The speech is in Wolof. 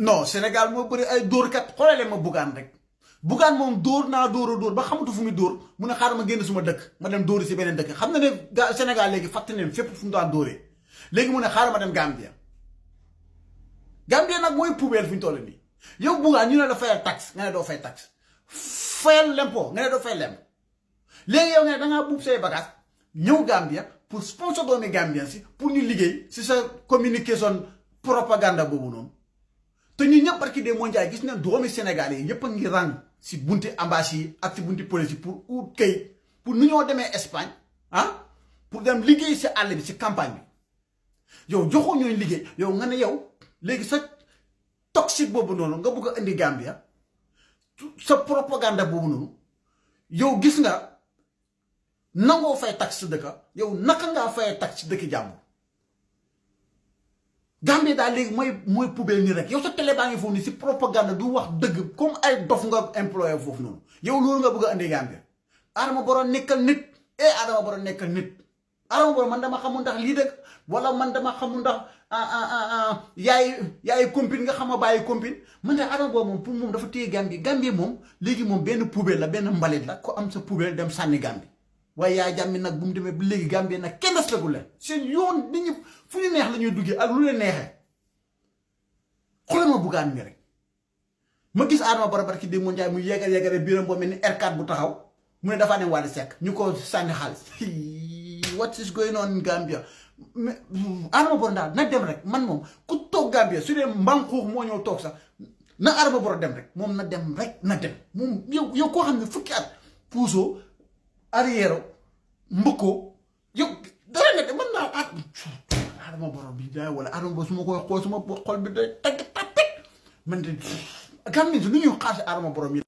non Sénégal moo bëri ay dóorkat xoolale ma Bougane rek Bougane moom dóor naa dóor a dóor ba xamatu fu muy dóor mu ne xaaral ma génn suma dëkk ma dem dóori si beneen dëkk xam na ne Sénégal léegi fàtte ne fépp fu mu daan dóoree léegi mu ne xaaral ma dem Gambia Gambia nag mooy poubelle fu ñu toll nii yow Bougane ñu ne la fayal taxe nga ne doo fay taxe fayal lempo nga ne doo fay lemp léegi yow nga ne dangaa buub say bagage ñëw Gambia pour sponsor doomi Gambien si pour ñu liggéey si sa communication propagande boobu noonu te ñu ñëpp barki des mondial gis nañ doomi Sénégal yi yëpp a ngi rang si bunti ambassade yi ak si bunti police pour ut kayit pour nu ñoo demee Espagne ah pour dem liggéey si àll bi si campagne bi yow joxoo ñooy liggéey yow nga ne yow léegi sa toxique boobu noonu nga bëgg a indi Gambia sa propagande boobu noonu yow gis nga nangoo fay tax si dëkk yow naka ngaa fay tax si dëkki jàmbur Gambie daal léegi mooy poubelle nii rek yow sa télé baa ngi foofu nii si propagande du wax dëgg comme ay dof nga employé foofu noonu yow loolu nga bëgg a andi Gambie Adama Barrow nekkal nit Adama Barrow nekkal nit Adama Barrow man dama xamul ndax lii dëgg wala man dama xamul ndax yaay compine nga xam a bàyyi compine man de Adama Barrow moom pour moom dafa téye Gambie moom léegi moom benn poubelle la benn mbalit la ko am sa poubelle dem sànni Gambie waaye yaa jàmmi nag bu mu demee ba léegi Gambie nag kenn respectul leen seen yoon nit ñi fu ñu neex la ñuy duggee ak lu leen neexee xoolal ma Bougane mi rek ma gis Adama Barrow barki démb Ndiaye muy yegare biiram boo mel ni R4 bu taxaw mu ne dafaa ne Wally Seck ñu ko sànni xaalis what is going on in Gambia mais Adama Barrow daal na dem rek man moom ku toog Gambia su dee mbanquux moo ñëw toog sax na Adama Barrow dem rek moom na dem rek na dem moom yow koo xam ne fukki at puusoo arrière mbëkkoo yow dara nga de mën naa Adama Barrow bi jaay wala Adama Barrow su ma koy xool suma xol bi day tagg tapit man de Gambie lu ñuy xaar si Adama Barrow mi